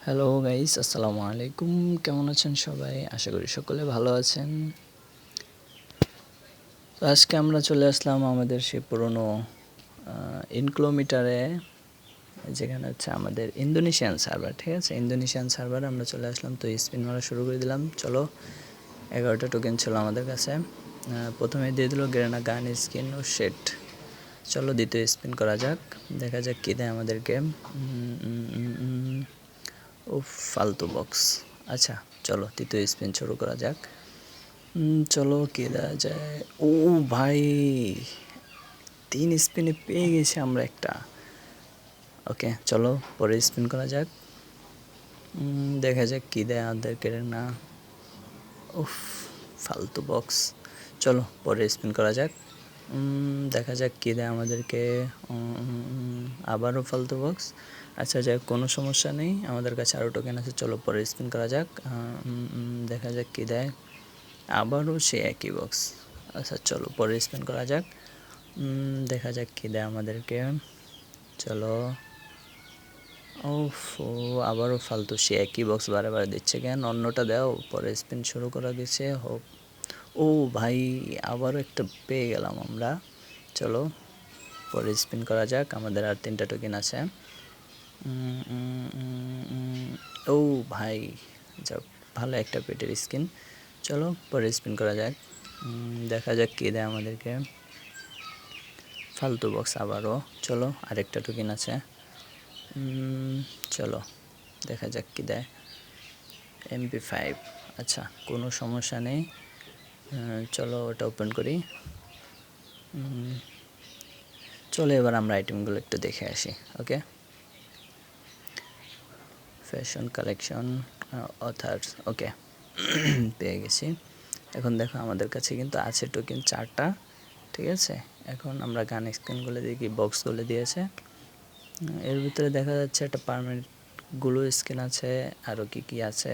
Hello guys, আসসালামু আলাইকুম। কেমন আছেন সবাই? আশা করি সকলে ভালো আছেন। তো আজকে আমরা চলে আসলাম আমাদের সেই পুরনো ইনক্লোমিটারে, যেখানে হচ্ছে আমাদের ইন্দোনেশিয়ান সার্ভার। ঠিক আছে, ইন্দোনেশিয়ান সার্ভারে আমরা চলে আসলাম। তো স্পিন মারা শুরু করে দিলাম। চলো, 11টা টোকেন ছিল আমাদের কাছে। প্রথমে দিয়ে দিল গ্রেনা গান স্কিন ও শেট। চলো দ্বিতীয় স্পিন করা যাক, দেখা যাক কী দেয় আমাদের গেম। ও ফালতু বক্স। আচ্ছা, চলো তৃতীয় স্পিন শুরু করা যাক। চলো কে দেওয়া যায়। ও ভাই, 3 স্পিনে পেয়ে গেছি আমরা একটা। ওকে, চলো পরে স্পিন করা যাক। দেখা যাক কী দেয় আমাদেরকে না। উফ, ফালতু বক্স। চলো পরে স্পিন করা যাক। দেখা যাক কী দেয় আমাদেরকে। আবারও ফালতু বক্স। আচ্ছা যাক, কোনো সমস্যা নেই, আমাদের কাছে আরও টোকেন আছে। চলো পরে স্পিন করা যাক। দেখা যাক কী দেয়। আবারও সে একই বক্স। আচ্ছা চলো পরে স্পিন করা যাক। দেখা যাক কী দেয় আমাদেরকে। চলো। ও আবারও ফালতু সে একই বক্স বারে বারে দিচ্ছে কেন? অন্যটা দাও। পরে স্পিন শুরু করা দিচ্ছে। হোক। ও ভাই, আবারও একটা পেয়ে গেলাম আমরা। চলো পরে স্পিন করা যাক, আমাদের আর 3টা টোকেন আছে। ও ভাই, যাক ভালো একটা পেটের স্কিন। চলো পরে স্পিন করা যাক। দেখা যাক কী দেয় আমাদেরকে। ফালতু বক্স আবারও। চলো আরেকটা টোকেন আছে। চলো দেখা যাক কী দেয়। MP5। আচ্ছা, কোনো সমস্যা নেই। চলো ওটা ওপেন করি। চলো এবার আমরা আইটেমগুলো একটু দেখে আসি। ওকে, ফ্যাশন কালেকশন, অথার্স। ওকে, পেয়ে গেছি। এখন দেখো আমাদের কাছে কিন্তু আছে টোকেন 4টা। ঠিক আছে, এখন আমরা গান স্ক্রিনগুলো দেখি, বক্সগুলো দিয়েছে। এর ভিতরে দেখা যাচ্ছে একটা পার্মানেন্ট গ্লো স্কিন আছে, আরও কি কি আছে।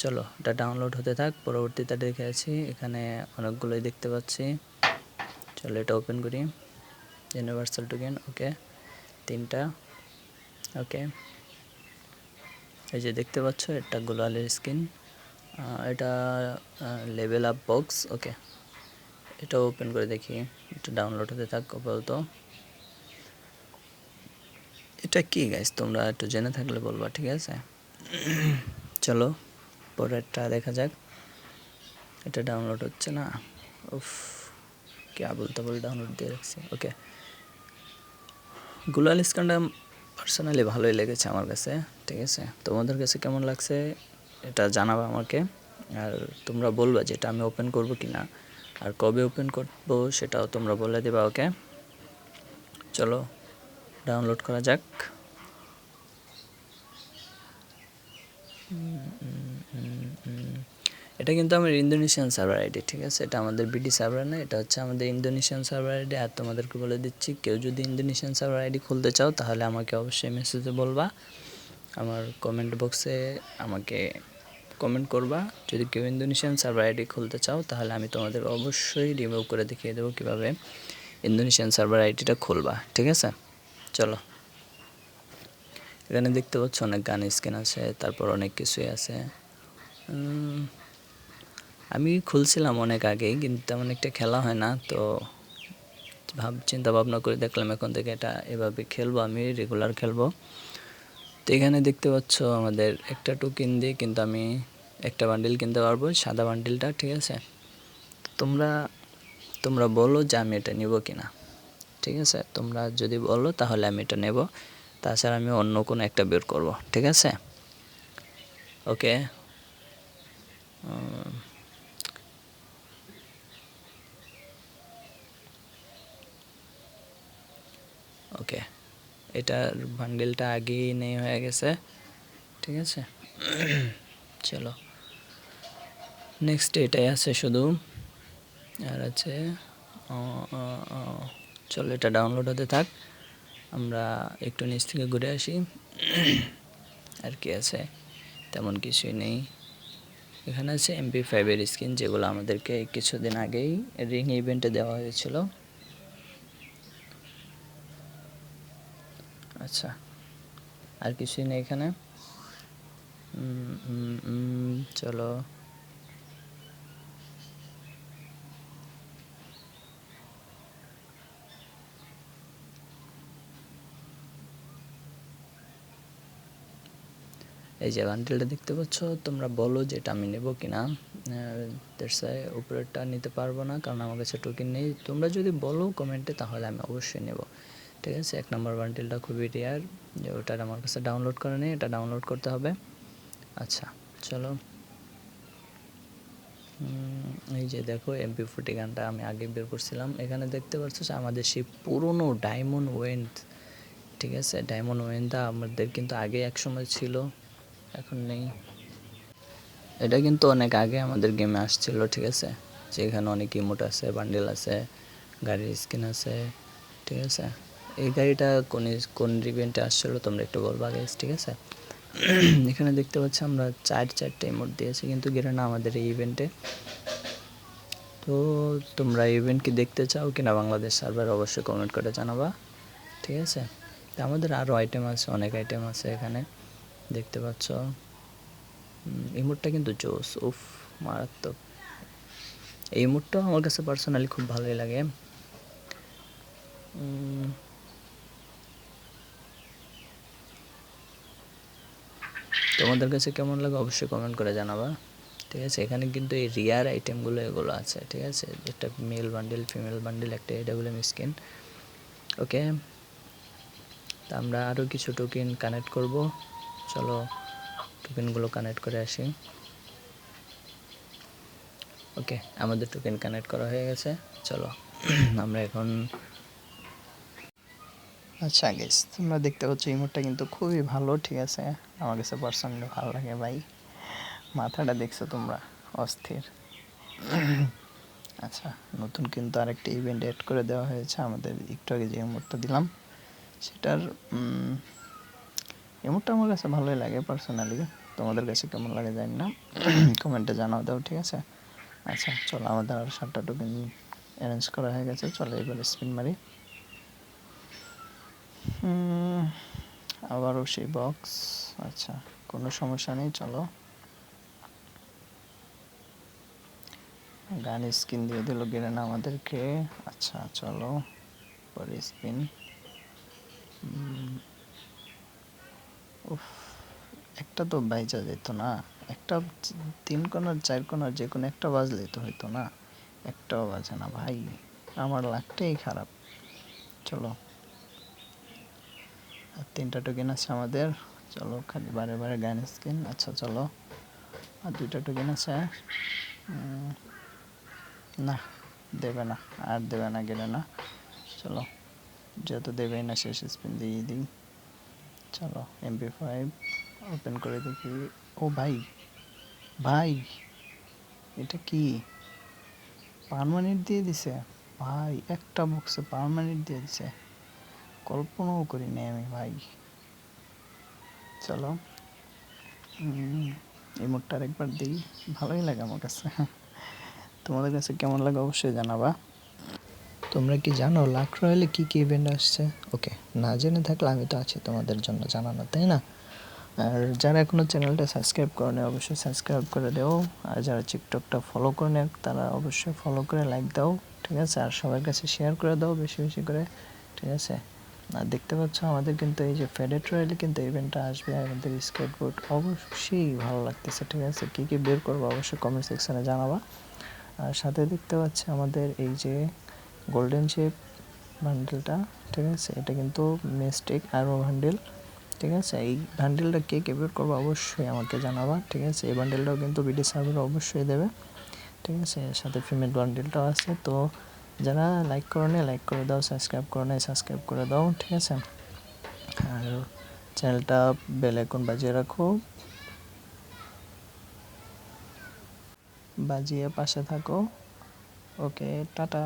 চলো এটা ডাউনলোড হতে থাক, পরবর্তীতে দেখে আছি। এখানে অনেকগুলোই দেখতে পাচ্ছি। চলো এটা ওপেন করি। Universal token. ওকে, 3টা। ওকে, এই যে দেখতে পাচ্ছ, এটা গ্লোয়ালের স্কিন। এটা লেভেল আপ বক্স। ওকে, এটা ওপেন করে দেখি। এটা ডাউনলোড হতে থাক আপাতত। এটা কি গাইস, তোমরা একটু জেনে থাকলে বলবা। ঠিক আছে, চলো পরেরটা দেখা যাক। এটা ডাউনলোড হচ্ছে না। উফ, কি আবল তাবল ডাউনলোড দিয়ে রাখছি। ওকে, গ্লোয়াল স্কিনটা পার্সোনালি ভালোই লেগেছে আমার কাছে। ঠিক আছে, তোমাদের কাছে কেমন লাগছে এটা জানাবা আমাকে। আর তোমরা বলবা যে এটা আমি ওপেন করব কি না, আর কবে ওপেন করবো সেটাও তোমরা বলে দেবা। ওকে, চলো ডাউনলোড করা যাক। এটা কিন্তু আমার ইন্দোনেশিয়ান সার্ভার আইডি। ঠিক আছে, এটা আমাদের বিডি সার্ভার না, এটা হচ্ছে আমাদের ইন্দোনেশিয়ান সার্ভার আইডি। আর তোমাদেরকে বলে দিচ্ছি, কেউ যদি ইন্দোনেশিয়ান সার্ভার আইডি খুলতে চাও তাহলে আমাকে অবশ্যই মেসেজে বলবা, আমার কমেন্ট বক্সে আমাকে কমেন্ট করবা। যদি কেউ ইন্দোনেশিয়ান সার্ভার আইডি খুলতে চাও তাহলে আমি তোমাদের অবশ্যই রিমুভ করে দেখিয়ে দেবো কীভাবে ইন্দোনেশিয়ান সার্ভার আইডিটা খুলবা। ঠিক আছে, চলো। এখানে দেখতে পাচ্ছ অনেক গান স্কিন আছে, তারপর অনেক কিছুই আছে। আমি খুলছিলাম অনেক আগেই, কিন্তু তেমন একটা খেলা হয় না। তো চিন্তা ভাবনা করে দেখলাম এখন থেকে এটা এভাবে খেলবো, আমি রেগুলার খেলবো। তো এখানে দেখতে পাচ্ছ আমাদের একটা টোকেন দিয়ে কিন্তু আমি একটা বান্ডিল কিনতে পারবো, সাদা বান্ডিলটা। ঠিক আছে, তোমরা বলো যে আমি এটা নিব কিনা। ঠিক আছে, তোমরা যদি বলো তাহলে আমি এটা নেব, তাছাড়া আমি অন্য কোনো একটা বের করব। ঠিক আছে, ওকে। ওকে, এটার বান্ডিলটা আগেই নেই হয়ে গেছে। ঠিক আছে, চলো নেক্সট এটাই আছে শুধু। আর আছে, চলো এটা ডাউনলোড হতে থাক, আমরা একটু নিচ থেকে ঘুরে আসি। আর কি আছে, তেমন কিছুই নেই। এখানে আছে MP5-এর স্কিন, যেগুলো আমাদেরকে কিছুদিন আগেই রিং ইভেন্টে দেওয়া হয়েছিল। আচ্ছা, আর কিছুই নেই এখানে। চলো, এই যে বান্ডেলটা দেখতে পাচ্ছ, তোমরা বলো যে এটা আমি নেব কিনা। উপরেরটা নিতে পারবো না কারণ আমার কাছে টোকেন নেই। তোমরা যদি বলো কমেন্টে তাহলে আমি অবশ্যই নেব, ঠিক আছে। 1 নম্বর বান্ডেলটা খুবই রেয়ার, যে ওটা আমার কাছে ডাউনলোড করে নেই, এটা ডাউনলোড করতে হবে। আচ্ছা চলো, এই যে দেখো MP40 গানটা আমি আগে বের করছিলাম। এখানে দেখতে পাচ্ছ যে আমাদের সেই পুরনো ডায়মন্ড ওয়েন্ট, ঠিক আছে। ডায়মন্ড ওয়েনটা আমাদের কিন্তু আগে একসময় ছিল, এখন নেই। এটা কিন্তু অনেক আগে আমাদের গেমে আসছিল, ঠিক আছে। যে এখানে অনেক ইমোট আছে, বান্ডেল আছে, গাড়ির স্কিন আছে, ঠিক আছে। এই গাড়িটা কোন ইভেন্টে আসছিল তোমরা একটু বলবা গাইস, ঠিক আছে। এখানে দেখতে পাচ্ছি আমরা 4টা ইমোট দিয়েছি কিন্তু গেরেনা আমাদের এই ইভেন্টে। তো তোমরা ইভেন্ট কি দেখতে চাও কিনা বাংলাদেশ সার্ভার, অবশ্যই কমেন্ট করে জানাবা, ঠিক আছে। তো আমাদের আরও আইটেম আছে, অনেক আইটেম আছে এখানে দেখতে পাচ্ছ। ইমোটটা কিন্তু জোস, উফ মারাত্মক। এই ইমোটটা আমার কাছে পার্সোনালি খুব ভালোই লাগে। তোমাদের কাছে কেমন লাগে অবশ্যই কমেন্ট করে জানাবা, ঠিক আছে। এখানে কিন্তু এই রিয়ার আইটেমগুলো এগুলো আছে, ঠিক আছে। একটা মেল বান্ডেল, ফিমেল বান্ডেল, একটা AWM স্কিন, ওকে। তা আমরা আরও কিছু টোকেন কানেক্ট করব, চলো টোকেনগুলো কানেক্ট করে আসি। ওকে, আমাদের টোকেন কানেক্ট করা হয়ে গেছে, চলো আমরা এখন। আচ্ছা গাইস, তোমরা দেখতে পাচ্ছ ইমোটটা কিন্তু খুবই ভালো, ঠিক আছে। আমার কাছে পার্সোনালি ভালো লাগে ভাই। মাথাটা দেখছো তোমরা, অস্থির। আচ্ছা, নতুন কিন্তু আরেকটা ইভেন্ট অ্যাড করে দেওয়া হয়েছে আমাদের। একটু আগে যে ইমোটটা দিলাম সেটার ইমোটটা আমার কাছে ভালোই লাগে পার্সোনালি। তোমাদের কাছে কেমন লাগে জানি না, কমেন্টে জানাও দাও, ঠিক আছে। আচ্ছা চলো, আমাদের আর 7টা টোকেন অ্যারেঞ্জ করা হয়ে গেছে, চলো এবার স্পিন মারি। আবারও সেই বক্স, আচ্ছা কোনো সমস্যা নেই, চলো। গান স্কিন দিয়ে দিল গেরেনা আমাদেরকে। আচ্ছা চলো পরে স্পিন। উফ, একটা তো বাইজা যেত না, একটা 3 কোণার 4 কোণার যে কোনো একটা বাজলেই তো হইতো না, একটাও বাজে না ভাই, আমার লাকটাই খারাপ। চলো, আর 3টা টোকেন আছে আমাদের, চলো খালি বারে বারে গান স্কিন। আচ্ছা চলো, আর 2টা টোকেন আছে। না দেবে না, আর দেবে না গেলে না, চলো যেহেতু দেবেই না শেষ স্পিন দিয়ে দিই। চলো MP5 ওপেন করে দেখি। ও ভাই, ভাই এটা কি পার্মানেন্ট দিয়ে দিছে ভাই, একটা বক্সে পার্মানেন্ট দিয়ে দিছে, কল্পনাও করিনি আমি ভাই। চলো ইমোটটা আরেকবার দিই, ভালোই লাগে আমার কাছে। তোমাদের কাছে কেমন লাগে অবশ্যই জানাবা। তোমরা কি জানো লাক রয়্যালে কী কী ইভেন্ট আসছে? ওকে, না জেনে থাকলে আমি তো আছি তোমাদের জন্য জানানো, তাই না? আর যারা এখনও চ্যানেলটা সাবস্ক্রাইব করে নেয় অবশ্যই সাবস্ক্রাইব করে দাও। আর যারা টিকটকটা ফলো করে নেয় তারা অবশ্যই ফলো করে লাইক দাও, ঠিক আছে। আর সবার কাছে শেয়ার করে দাও বেশি বেশি করে, ঠিক আছে। আর দেখতে পাচ্ছ আমাদের কিন্তু এই যে ফেডেড রয়্যালে কিন্তু ইভেন্টটা আসবে, আমাদের স্কেটবোর্ড অবশ্যই ভালো লাগতেছে, ঠিক আছে। কী কী বের করবো অবশ্যই কমেন্ট সেকশানে জানাবা। আর সাথে দেখতে পাচ্ছি আমাদের এই যে গোল্ডেন শেপ বান্ডেলটা, ঠিক আছে। এটা কিন্তু মিস্টেক আরও বান্ডেল, ঠিক আছে। এই বান্ডেলটা কে কে বের করবো অবশ্যই আমাকে জানাবা, ঠিক আছে। এই বান্ডেলটাও কিন্তু বিডি সার্ভারে অবশ্যই দেবে, ঠিক আছে। এর সাথে ফিমেল বান্ডেলটাও আছে। তো যারা লাইক করে নেয় লাইক করে দাও, সাবস্ক্রাইব করে নেয় সাবস্ক্রাইব করে দাও, ঠিক আছে। আর চ্যানেলটা বেল আইকন বাজিয়ে রাখো, বাজিয়ে পাশে থাকো। ওকে, টাটা।